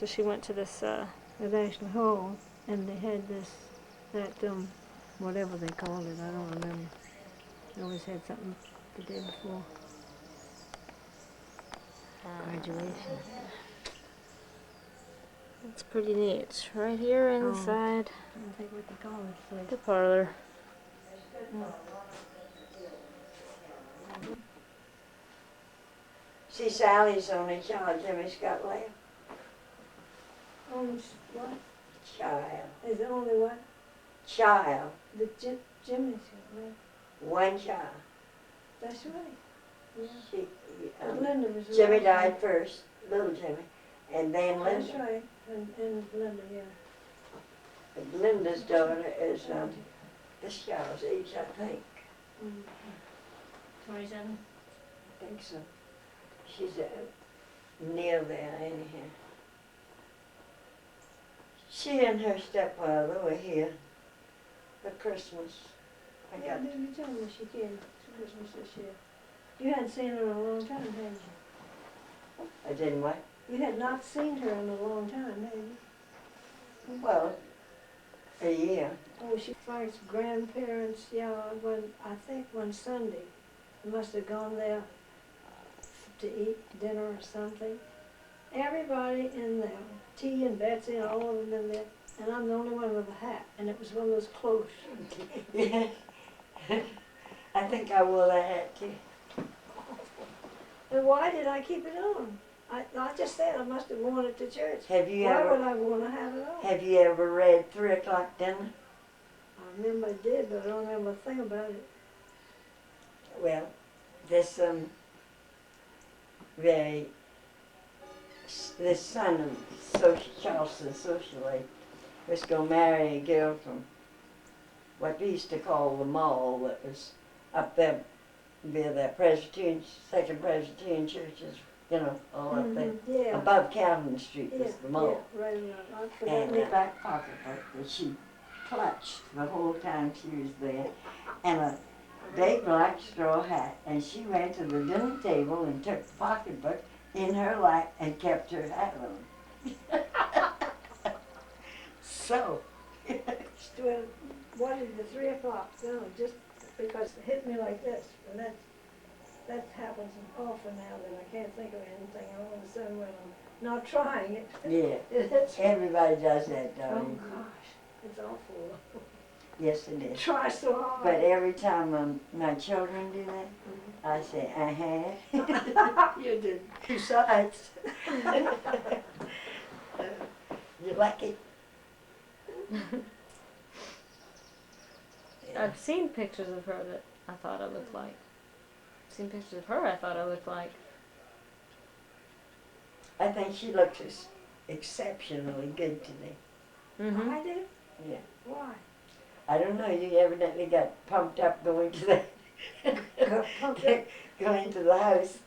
So she went to this, At Ashley Hall, and they had whatever they called it, I don't remember. They always had something the day before graduation. it's pretty neat. Right here inside I don't think what they call this place. the parlor. See, Sally's the only child Jimmy's got left. Only what? Child. Is it only what? Child. The Jimmy's got left. One child. That's right. Yeah. She, But Linda was Jimmy right. died first, little Jimmy, and then Linda. That's right. And Linda, yeah. But Linda's daughter is this child's age, I think. 27. I think so. She's near there anyhow. She and her stepfather were here for Christmas. Yeah, did you tell me she came to Christmas this year? You hadn't seen her in a long time, had you? I didn't what? You had not seen her in a long time, had you? Well, a year. Oh, she Frank's grandparents, yeah, I think one Sunday. They must have gone there to eat dinner or something. Everybody in there, T and Betsy and all of them in there, and I'm the only one with a hat, and it was one of those close. Yeah. I think I wore that hat too. And why did I keep it on? I just said I must have worn it to church. Have you Why would ever I want to have it on? have you ever read 3 o'clock dinner? I remember I did, but I don't remember a thing about it. Well, this very this son of Charleston socially was going to marry a girl from what we used to call the mall that was up there near that Presbyterian, Second Presbyterian churches, all up there. Yeah. Above Calvin Street was the mall. Yeah, right around. I forgot And the that. back pocketbook that she clutched the whole time she was there, and a big black straw hat. And she went to the dinner table and took the pocketbook in her lap and kept her hat on. So, Well, what is the 3 o'clock? No, just because it hit me like this, and that happens often now that I can't think of anything. All of a sudden when I'm not trying it, yeah, it hits me. everybody does that, Oh darling. gosh, it's awful. Yes, it is. Try so hard. But every time my children do that, I say, You did 2 sides. You're lucky. I've seen pictures of her that I thought I looked like. I've seen pictures of her I thought I looked like. I think she looks exceptionally good to me. Mm-hmm. I did? Yeah. Why? I don't know, you evidently got pumped up going to the Got pumped up. going to the house.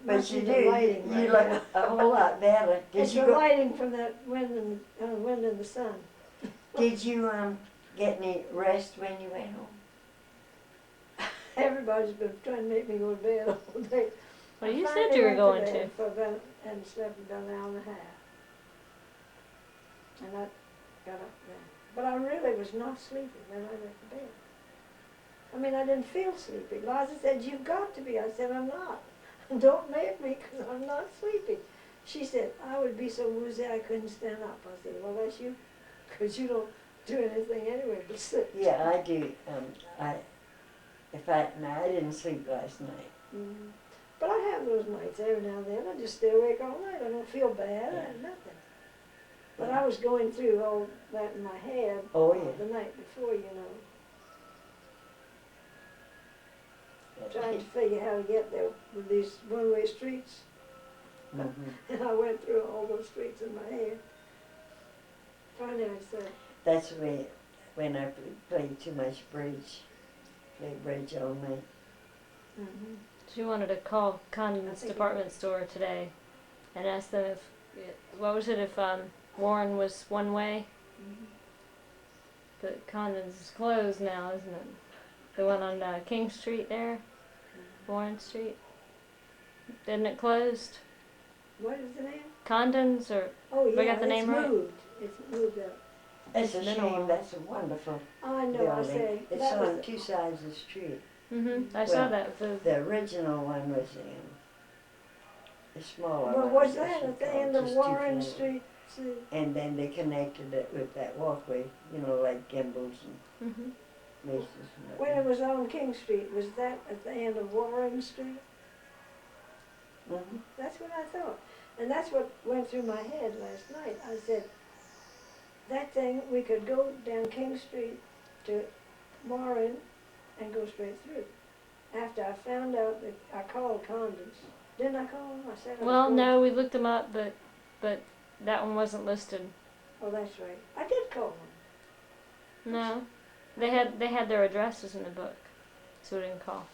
But Must you be do, the lighting you right look now. a whole lot better. It's the lighting from that wind and the sun. Did you get any rest when you went home? Everybody's been trying to make me go to bed all day. Well, you I said finally you were went going bed to. for about, and slept about an hour and a half. And I got up then. But I really was not sleepy when I went to bed. I mean, I didn't feel sleepy. Liza said, "You've got to be." I said, "I'm not. Don't make me, because I'm not sleepy." She said, "I would be so woozy I couldn't stand up." I said, "Well, that's you, because you don't do anything anyway but sit." Yeah, I do. I didn't sleep last night. Mm. But I have those nights every now and then. I just stay awake all night. I don't feel bad. I have nothing. But I was going through all that in my head Oh, yeah. the night before, Yeah. trying to figure how to get there with these one-way streets. Mhm. And I went through all those streets in my head. Finally I said, That's when I played too much bridge. Played bridge all night. She wanted to call Condon's think department store today and ask them if Warren was one way? But Condon's is closed now, isn't it? The one on King Street there, Warren Street. Isn't it closed? What is the name? Condon's or Oh, yeah, We got the name right? It's moved up. It's a It's been a shame, while. that's a wonderful I know, I building. say, It's that on was, two sides of the street. I saw Well, that. The original one was in the smaller well, one. was I guess that you'd at the call it, end of just Warren 240. Street? See, And then they connected it with that walkway, you know, like Gimbel's and Mhm. Macy's and when it that. was on King Street, was that at the end of Warren Street? Mhm. That's what I thought. And that's what went through my head last night. I said, that thing, we could go down King Street to Warren and go straight through. After I found out that I called Condon's. Didn't I call him? I said I was Well, going. no, we looked them up, but that one wasn't listed. Oh, that's right. I did call him. No, they had their addresses in the book, so we didn't call.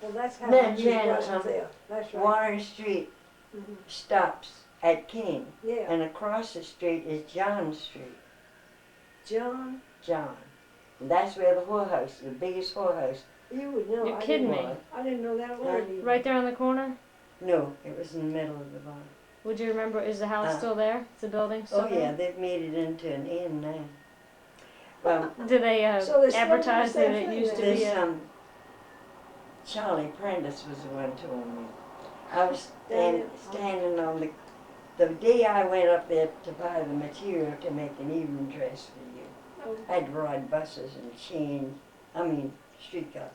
Well, that's how Then I knew Jan, he wasn't there. That's right. Warren Street Mhm. stops at King, Yeah. and across the street is John Street. John, John. And that's where the whorehouse, the biggest whorehouse. you would know. You're I kidding didn't, me. I didn't know that word either. Right there on the corner. No, it was in the middle of the barn. Would you remember? Is the house still there? Is the building still Oh there? yeah, they've made it into an inn now. Well, Do they So they still advertise do the that same it thing used to then? be this a? Charlie Prentice was the one told me. I was Daniel. standing on the day I went up there to buy the material to make an evening dress for you. Oh, I had to ride buses and streetcar.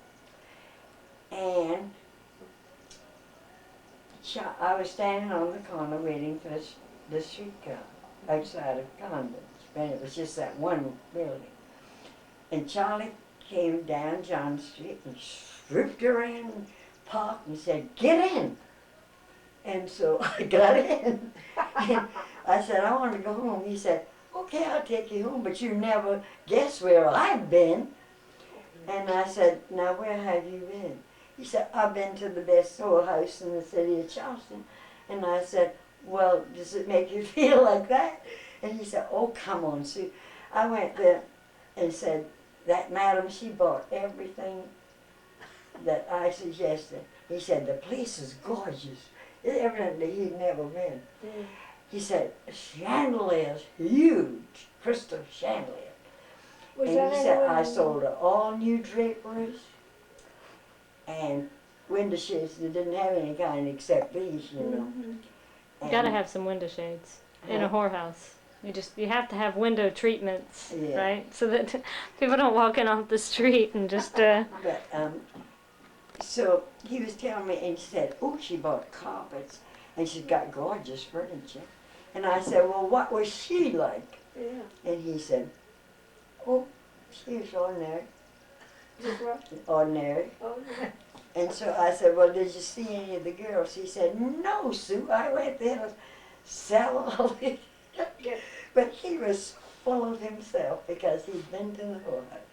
And I was standing on the corner waiting for the streetcar outside of Condon's. And it was just that one building. And Charlie came down John Street and swooped around and parked and said, "Get in!" And so I got in. And I said, "I want to go home." He said, "Okay, I'll take you home, but you never guess where I've been." And I said, "Now where have you been?" He said, "I've been to the best whorehouse in the city of Charleston." And I said, "Well, does it make you feel like that?" And he said, "Oh, come on, Sue." I went there and said, "That madam, she bought everything that I suggested." He said, "The place is gorgeous." Evidently he'd never been. yeah. He said, "Chandeliers, huge crystal chandelier." Was And that he said, anywhere "I in- sold her all new draperies and window shades that didn't have any kind except these, you know." Mhm. You gotta And- have some window shades in a Huh? whorehouse. You have to have window treatments, Yeah. right? So that people don't walk in off the street and just But, so he was telling me, and he said, "Oh, she bought carpets, and she's got gorgeous furniture." And I said, "Well, what was she like?" Yeah. And he said, "Oh, she was ordinary, Just what? ordinary." Oh, yeah. And so I said, "Well, did you see any of the girls?" He said, "No, Sue, I went there to sell all these." But he was full of himself because he'd been to the whorehouse.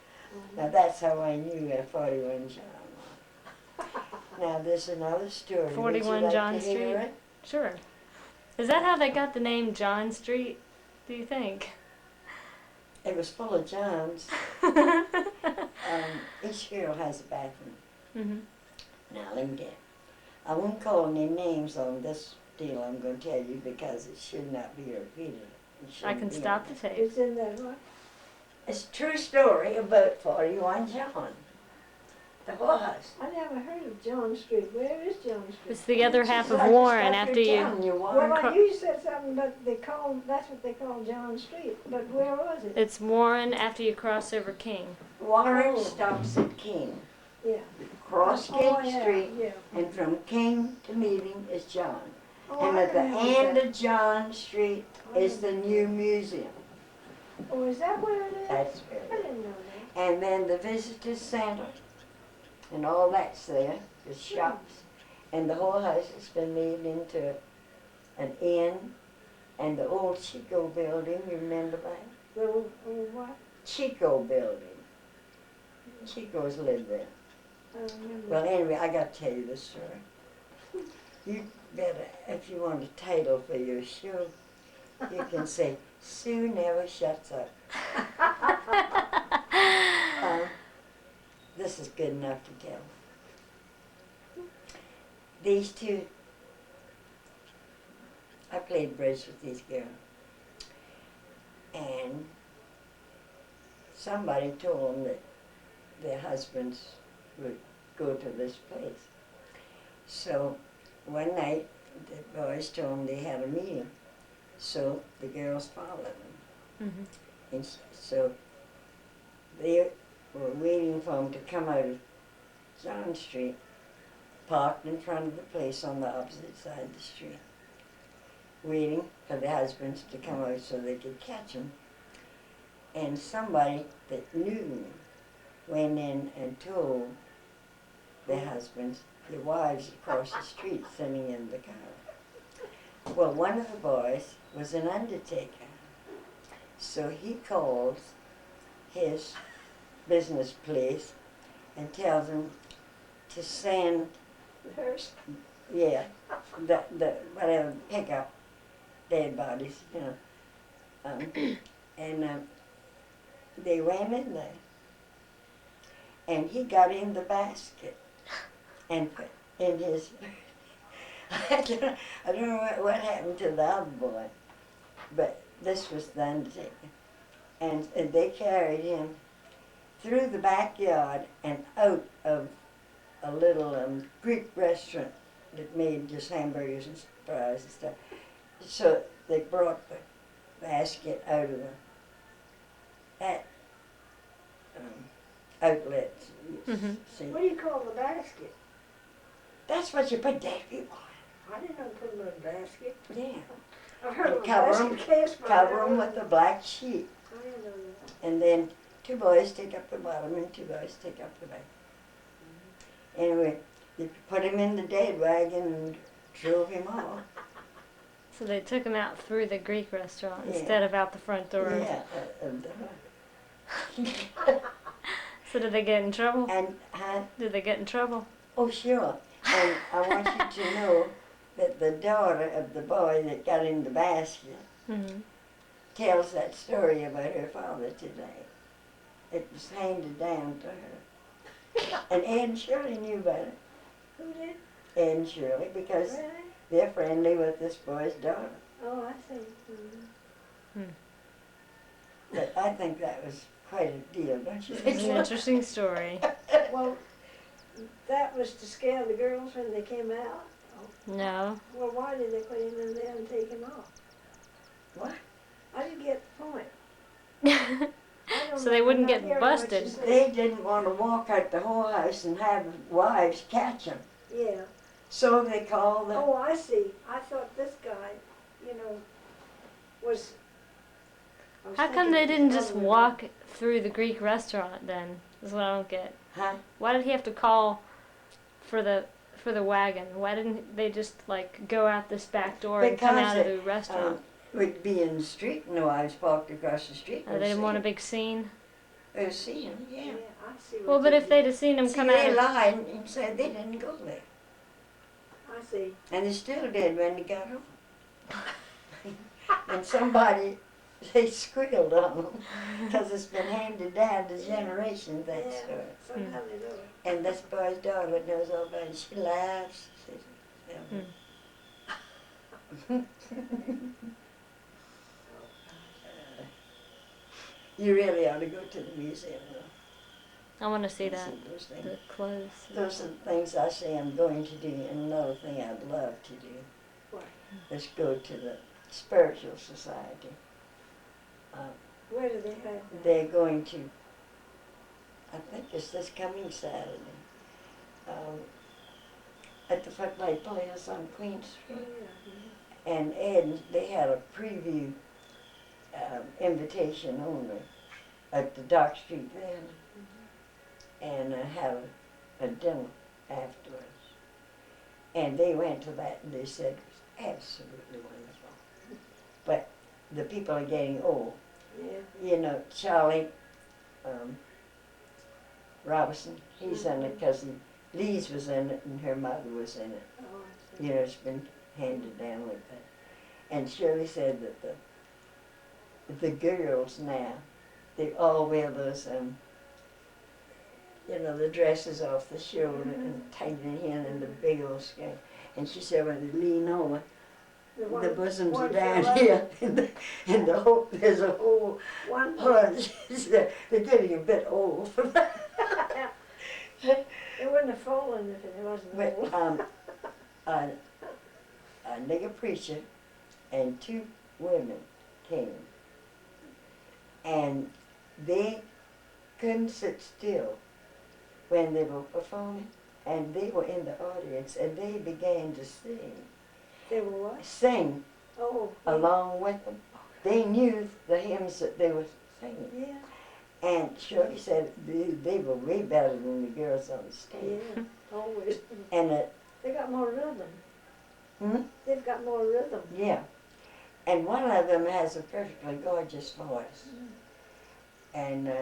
Now that's how I knew at 41 John. Now there's another story. Would you 41 like John to hear Street? it? sure. Is that how they got the name John Street? Do you think? It was full of Johns. Each girl has a bathroom. Mhm. Now let me get. I won't call any names on this deal I'm going to tell you because it should not be repeated. It I shouldn't can be stop on the tape. It's in that what? It's a true story about 41 John. The whorehouse. I never heard of John Street. Where is John Street? It's the other half Just of like Warren stuff after you're you. telling you, Well, Warren. you said something, but that's what they call John Street. But where was it? It's Warren after you cross over King. Warren Oh. stops at King. Yeah. Cross King Oh, yeah, Street, yeah. and from King to Meeting is John. Oh, And I at the remember end that. of John Street is the new museum. Oh, is that where it is? That's I where it is. didn't know that. And then the visitor center and all that's there, the shops. And the whole house has been made into an inn. And the old Chico building, you remember that? The what? Chico building. Chico's lived there. I don't remember. Well, anyway, I got to tell you this story. You better, if you want a title for your show, you can say, "Sue Never Shuts Up." This is good enough to tell. I played bridge with these girls. And somebody told them that their husbands would go to this place. So one night, the boys told them they had a meeting. So the girls followed them. Mm-hmm. And so they were waiting for them to come out of John Street, parked in front of the place on the opposite side of the street, waiting for the husbands to come out so they could catch them. And somebody that knew them went in and told their husbands, their wives across the street sitting in the car. Well, one of the boys was an undertaker. So he calls his business place and tells them to send, Hers. yeah, the whatever, pick up dead bodies, you know. And they went in there. And he got in the basket and put in his, I don't know what happened to the other boy, but this was the undertaker. And they carried him through the backyard and out of a little Greek restaurant that made just hamburgers and fries and stuff. So they brought the basket out of that outlet. Mm-hmm. See, What do you call the basket? that's what you put dead people I didn't know put them in a basket. on. Yeah. I've heard of a Cover 'em- basket case, but I Cover never them heard with a of- black sheet, I didn't know that. and then 2 boys take up the bottom and 2 boys take up the back. Anyway, you put him in the dead wagon and drove him off. So they took him out through the Greek restaurant Yeah. instead of out the front door. Yeah. So did they get in trouble? And Did they get in trouble? oh sure, and I want you to know that the daughter of the boy that got in the basket Mm-hmm. tells that story about her father today. It was handed down to her. And Ed and Shirley knew about it. Who did? Ed and Shirley, because Really? they're friendly with this boy's daughter. Oh, I see. Mhm. But I think that was quite a deal, don't you It's think? an interesting story. Well, that was to scare the girls when they came out. No. Well, why did they put him in there and take him off? What? I didn't get the point. I don't So they know, wouldn't I'm get not hearing what busted. you said. They didn't want to walk out the whorehouse and have wives catch them. Yeah. So they called the, Oh, I see. I thought this guy, you know, was. I was How come thinking they of his didn't just brother-in-law. walk through the Greek restaurant then? Is what I don't get. huh? Why did he have to call for the wagon? Why didn't they just like go out this back door and come Because out of the restaurant? Would be in the street and the wives parked across the street. They didn't want a big scene. They see him, yeah. Yeah, I see. Well, what but you if they'd have seen him See, come out they of lied and said they didn't go there. I see. And they still did when they got home. And somebody, they squealed on them because it's been handed down to generations, that Yeah, story. somehow they do it. And this boy's daughter knows all about it. She laughs. She says, you really ought to go to the museum, though. I want to see that. Those things. The clothes. Those are the things I say I'm going to do, and another thing I'd love to do What? is go to the Spiritual Society. Where do they have that? They're going to, I think it's this coming Saturday, at the Footlight Players on Queen Oh, Street. yeah. And Ed, they had a preview invitation only at the Dock Street Theater, and had a dinner afterwards. And they went to that and they said it was absolutely wonderful. But the people are getting old. Yeah. You know, Charlie Robinson, he's in it because Lee's was in it and her mother was in it. Oh, I see. You know, it's been handed down like that. And Shirley said that the girls now, they all wear those, you know, the dresses off the shoulder and tighten it in and the big old skirt. And she said when they lean over, the bosoms one are for down 11. here, and the whole, there's a whole One, bunch. They're getting a bit old for that. it wouldn't have fallen if it wasn't But old. a nigger preacher and two women came, and they couldn't sit still when they were performing, and they were in the audience, and they began to They were what? sing Oh. along with them. They knew the hymns that they were singing. Yeah, And Shirley said they were way better than the girls on the stage. yeah, always. And They got more rhythm. hmm? They've got more rhythm. Yeah. And one of them has a perfectly gorgeous voice. And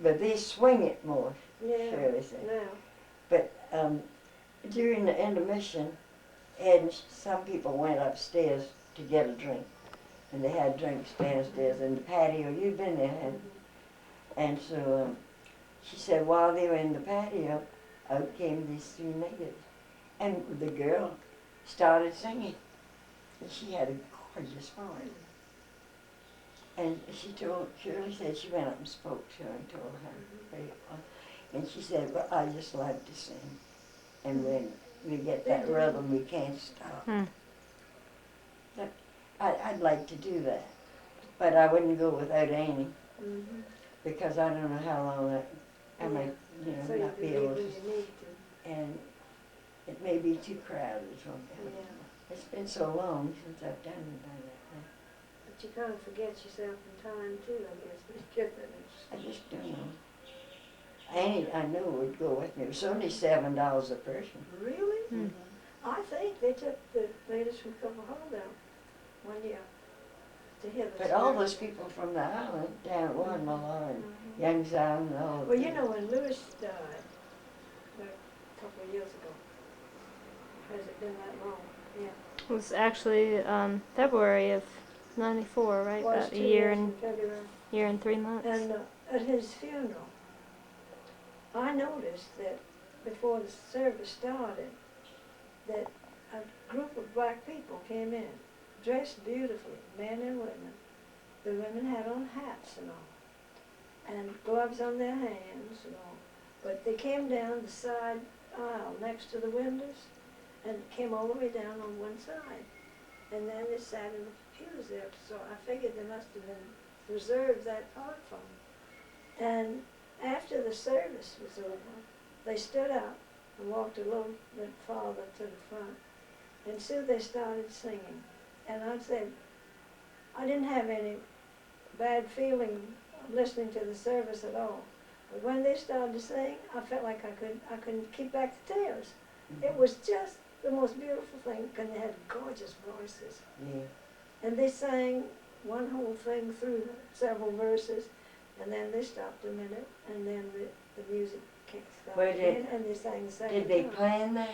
but they swing it more, Yeah, Shirley said. now. But during the intermission, and some people went upstairs to get a drink. And they had drinks downstairs in the patio. You've been there, hadn't you? And so she said while they were in the patio, out came these three natives. And the girl started singing. And she had a gorgeous voice. And Shirley said she went up and spoke to her and told her very well. And she said, well, I just like to sing. And when we get that rhythm, we can't stop. But I'd like to do that. But I wouldn't go without Annie, Mm-hmm. because I don't know how long I might, So you not can be leave able when to. you need to. And it may be too crowded for me. Yeah. It's been so long since I've done that. But you kind of forget yourself in time too, I guess, when you get that I interesting. just don't know. Annie, I know would go with me. It was only $7 a person. Really? Hmm. I think they took the ladies from Cover Hall down one year to hear the But all service. those people from the island, down at Warrenmala and Mhm. Youngstown and all of Well, them. you know, when Lewis died, a couple of years ago, has it been that long? Yeah. It was actually February of '94, right? Was About 2 a years in February. year and 3 months. And at his funeral, I noticed that before the service started, that a group of black people came in, dressed beautifully, men and women. The women had on hats and all, and gloves on their hands and all. But they came down the side aisle next to the windows and came all the way down on one side. And then they sat in the pews there, so I figured they must have been reserved that part for them. And after the service was over, they stood up and walked a little bit farther to the front. And soon they started singing. And I said, I didn't have any bad feeling listening to the service at all. But when they started to sing, I felt like I couldn't keep back the tears. It was just the most beautiful thing, and they had gorgeous voices. Yeah. And they sang one whole thing through, several verses, and then they stopped a minute, and then the music stopped Where again, and they sang the second Did they time. plan that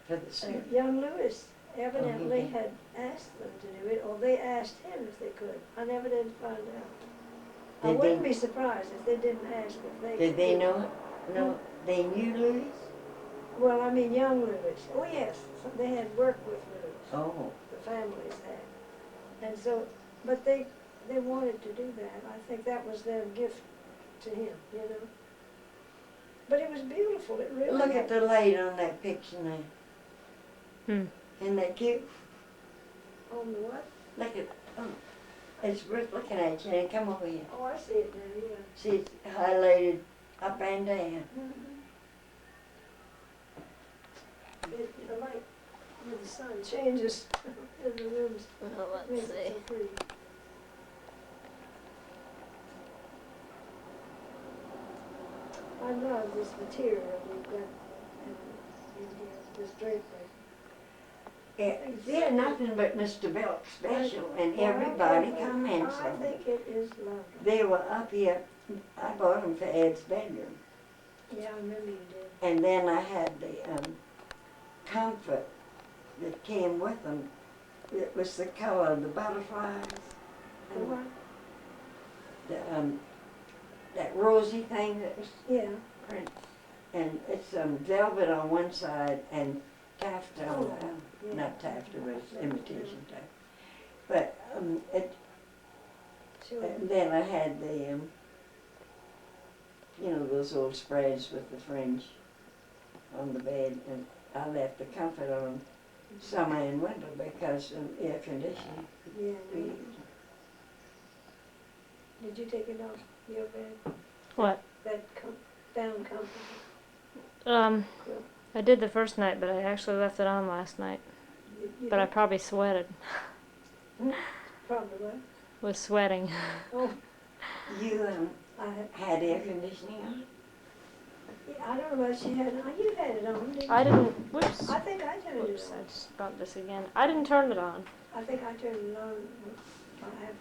for the service? Young Lewis evidently did. had asked them to do it, or they asked him if they could. I never did find out. I Did wouldn't they- be surprised if they didn't ask if they Did could they do know it. it? No, they knew Louis? Well, I mean, young Lewis. Oh, yes, so they had worked with Lewis. Oh, The families had. And so, but they wanted to do that. I think that was their gift to him, you know. But it was beautiful, it really look at had- the light on that picture now. Hmm. Isn't that cute? On the what? Look at, oh, it's worth looking at, Jan. Come over here. Oh, I see it now, yeah. See, it's highlighted up and down. The light with the sun changes in the rooms. Well, Makes let's it see. so pretty. I love this material you've got in here, this drapery. They're nothing but Mr. Belk special, and Well, everybody I comments on them. think it is lovely. They were up here, I bought them for Ed's bedroom. Yeah, I remember you did. And then I had the comfort that came with them. It was the color of the butterflies. The what? The, that rosy thing that was Yeah. print. And it's velvet on one side and Taft on Oh, yeah. not Taft, it was imitation Taft. But Sure. then I had the, those old spreads with the fringe on the bed, and I left the comfort on summer and winter because of air conditioning. Yeah. We- Did you take it off your bed? What? That down comfortable? Quilt? I did the first night, but I actually left it on last night. You But I did? probably sweated. Probably what? Was sweating. Oh, You I had, had air conditioning on? yeah, I don't know what she had on. You had it on, didn't you? I didn't. Whoops. I think I turned Whoops. it I on. just bumped this again. I didn't turn it on. I think I turned it on.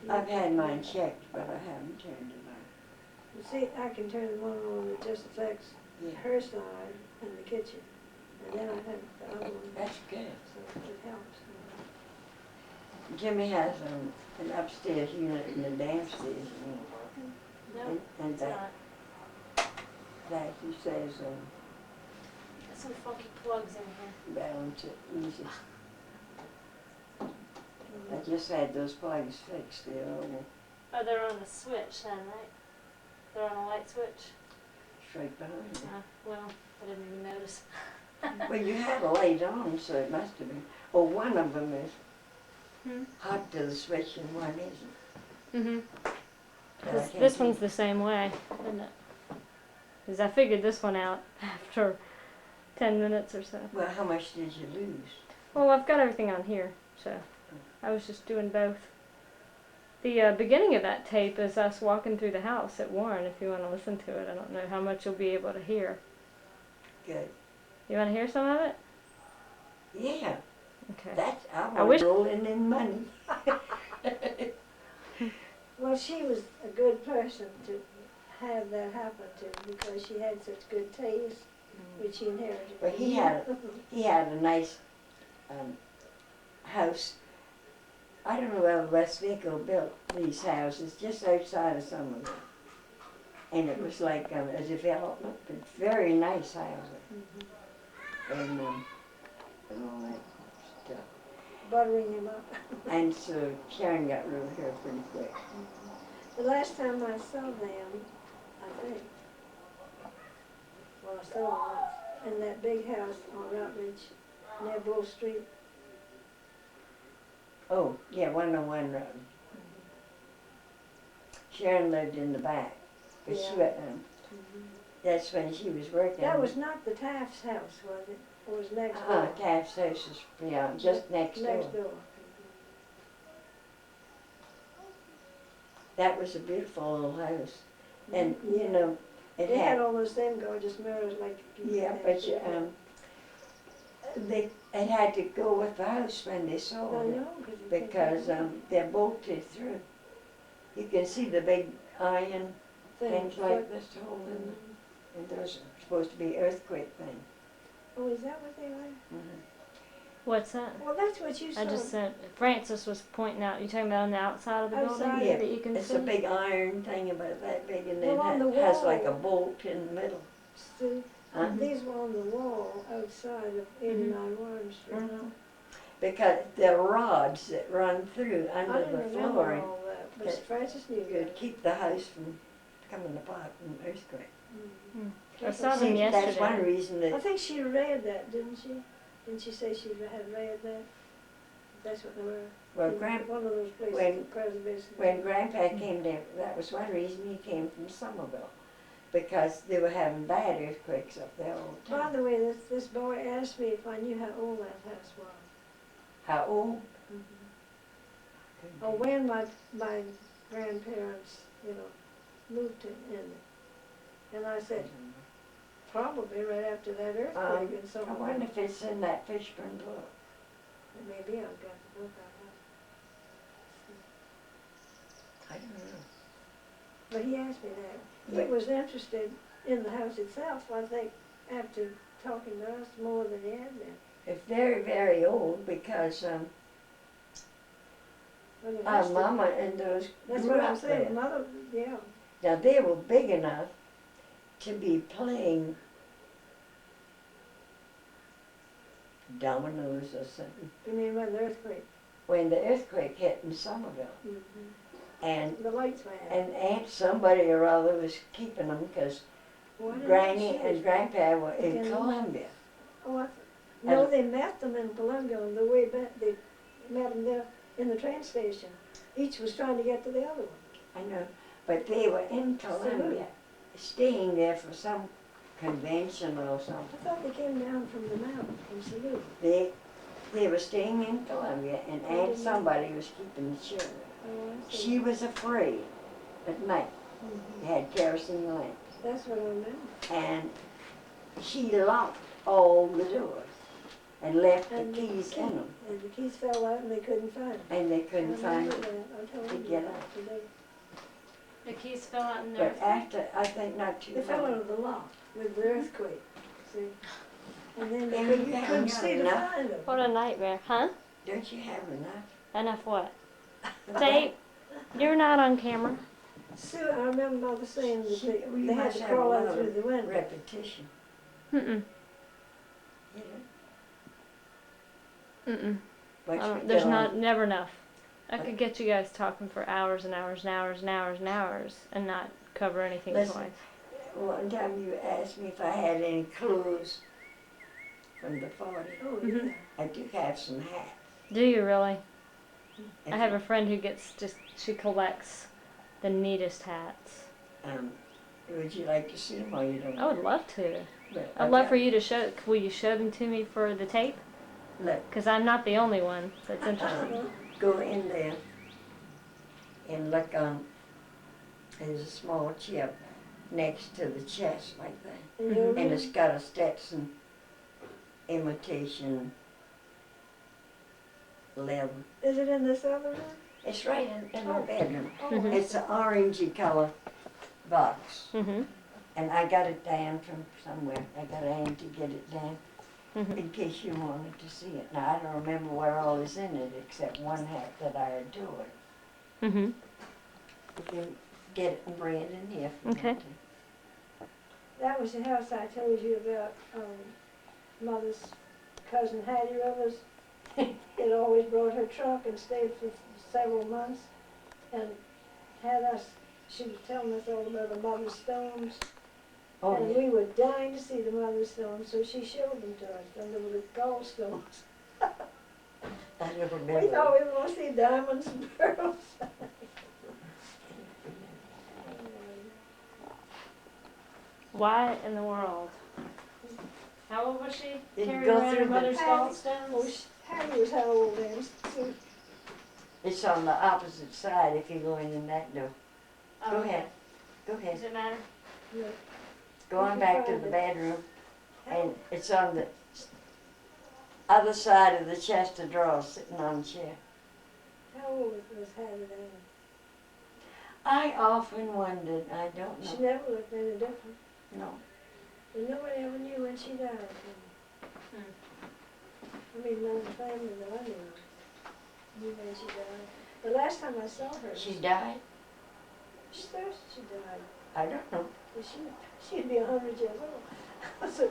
I've had mine checked, but I haven't turned it on. You see, I can turn the one on that just affects Yeah, her side and the kitchen. And then I have the other one, that's good. so it helps. Jimmy has an upstairs unit and a downstairs unit. No, And it's that, not. that he says, Got some funky plugs in here. balance it easy. I just had those plugs fixed, they're all Oh, they're on the switch then, right? They're on a light switch? straight behind you. Well, I didn't even notice. Well, you had a light on, so it must have been. Oh, one of them is Hmm? hot to the switch and one isn't. Mm-hmm. But I This, can't this see. one's the same way, isn't it? Because I figured this one out after 10 minutes or so. Well, how much did you lose? Well, I've got everything on here, so I was just doing both. The beginning of that tape is us walking through the house at Warren, if you want to listen to it. I don't know how much you'll be able to hear. Good. You want to hear some of it? Yeah, Okay. that's, I I was wish- rolling in money. Well, she was a good person to have that happen to because she had such good taste, which she inherited. But he had a nice house. I don't know whether West Vico built these houses just outside of Somerville. And it was like a development, but very nice housing. And all that stuff. Buttering him up. And so Sharon got rid of her pretty quick. The last time I saw them, I think, well, I saw them once, in that big house on Rutledge, near Bull Street. Oh, yeah, 101 Road. Sharon lived in the back. 'Cause she, Yeah. that's when she was working. That was not the Taft's house, was it? It was next door. Taft's house is, just next door. Next door. That was a beautiful little house. And, Yeah. you know, it They had had, all those same gorgeous mirrors like. yeah, but it had to go with the house when they I sold it. know, Because they're bolted through. You can see the big iron things like this holding them. And those are supposed to be earthquake things. Oh, is that what they were? Mhm. What's that? Well, that's what you saw. I just sent. Francis was pointing out. You talking about on the outside of the building Outside. Yeah, that you can it's see? a big iron thing about that big, and Well, on then the it has like a wall. bolt in the middle. See, Huh? these were on the wall outside of 89 Warren Street. Mhm. Because there are rods that run through I under didn't the remember flooring all that, but that Francis knew could that. keep the house from coming apart from earthquake. I saw them See, that's one yesterday. reason I that, think she read that, didn't she? Didn't she say she had read that? That's what they were. well, in one of those places when- for preservation. when Grandpa came down, that was one reason he came from Somerville. Because they were having bad earthquakes up there all the By time. the way, this boy asked me if I knew how old that house was. How old? Or when my grandparents, moved in it. And I said, probably right after that earthquake in I somewhere. wonder if it's in that Fishburne book. Maybe I've got the book I have. I don't know. But he asked me that. Yeah. He was interested in the house itself, I think, after talking to us more than he had been. It's very, very old because But it our has to- mama and those That's grew what I'm up saying, there. mother, yeah. Now they were big enough to be playing dominoes or something. You mean by the earthquake? When the earthquake hit in Somerville. And The lights went out. and Aunt somebody or other was keeping them because Oh, I didn't know Granny she and was- Grandpa were in Okay. Columbia. Oh, no, they met them in Columbia on the way back. They met them there in the train station. Each was trying to get to the other one. I know, but they were in Columbia, staying there for some convention or I something. thought they came down from the mountain from Salute. They were staying in Columbia, and Aunt somebody was keeping the children. Oh, I see. She was afraid at night. Mhm. They had kerosene lamps, That's what I remember. and she locked all the doors and left the And the keys key- in them, And the keys fell out and they couldn't find them. and they couldn't find I them. remember that. I told to you get about out. today. The keys fell out in there. But after, I think not too They fell out long, of the lock with the earthquake, see? And then they And couldn't, you haven't couldn't got see to enough? find them. What a nightmare, huh? don't you have enough? Enough what? Dave, you're not on camera. Sue, I remember Mother saying that We they had must to have a crawl lot out of through the window. Repetition, Mm-mm. you know? Mm-mm. But There's you not never enough. I What? could get you guys talking for hours and hours and hours and hours and hours and not cover anything Listen. twice. One time you asked me if I had any clues from the party. Oh, Mhm. yeah. I do have some hats. Do you really? If I have a friend who she collects the neatest hats. Would you like to see them or you don't? I would love to. But I'd love for you to show. Will you show them to me for the tape? Look, Because I'm not the only one that's interested. go in there and look on. There's a small chip next to the chest like that. And your Mhm. And room? it's got a Stetson imitation leather. Is it in this other room? It's right in my bedroom. Oh, Mhm. It's an orangey color box. Mm-hmm. And I got it down from somewhere. I got Ann to get it down Mm-hmm. in case you wanted to see it. Now, I don't remember what all is in it except one hat that I adore. Mm-hmm. You can get it and bring it in here if you Okay. want to. that was the house I told you about, Mother's cousin Hattie Rivers. Had always brought her truck and stayed for several months and had us, she was telling us all about the Mother Stones. Oh, And yeah. we were dying to see the Mother Stones, so she showed them to us, and they were the gallstones. I don't We remember. thought we were going to see diamonds and pearls. Why in the world? How old was she? You Carrying go around through her the- mother's Oh, gallstones? Hattie was how old then? So, It's on the opposite side if you go in that door. Go ahead. Go Does ahead. it matter? no. Go on back to the bedroom, How, and it's on the other side of the chest of drawers, sitting on a chair. how old was Hattie then? I often wondered. I don't She know. never looked any different. No. And nobody ever knew when she died. I mean, none of the family that I knew when she died. The last time I saw her, She died? she said she died. I don't know. Well, she'd be 100 years old. So,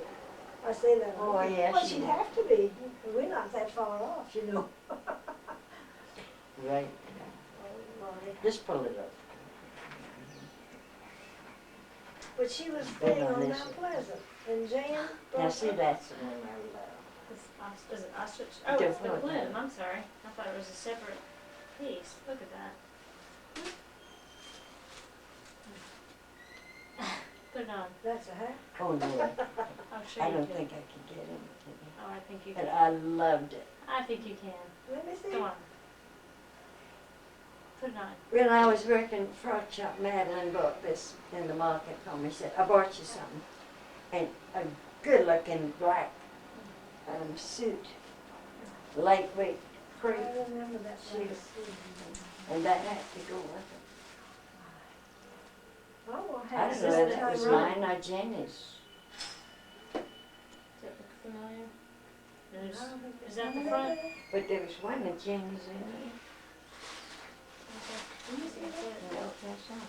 I say that. Oh, yeah, Well, she she'd would. have to be. We're not that far off, you know. Right. Just pull it up. But she was Been staying on on this. Mount Pleasant, and Jan Now brought see, her. that's the one I love. Is it ostrich? Oh, it's the Different. plume. I'm sorry. I thought it was a separate piece. Look at that. Put it on. That's a hat. Oh, no. I'll show I you. don't too. think I could get it. Oh, I think you But can. I loved it. I think you can. Let me see. Go on. Put it on. When I was working at the frog shop, Madeline bought this in the market for me. She said, I bought you something. And a good-looking black suit, lightweight I crepe, remember that. She- one. and that had to go with it. I want I hats don't know all if the that was time. mine or Jenny's. Does that look familiar? There's, I don't think is there's that the none front? there. But there was one of Jenny's in there. Let me see that. No, that's not.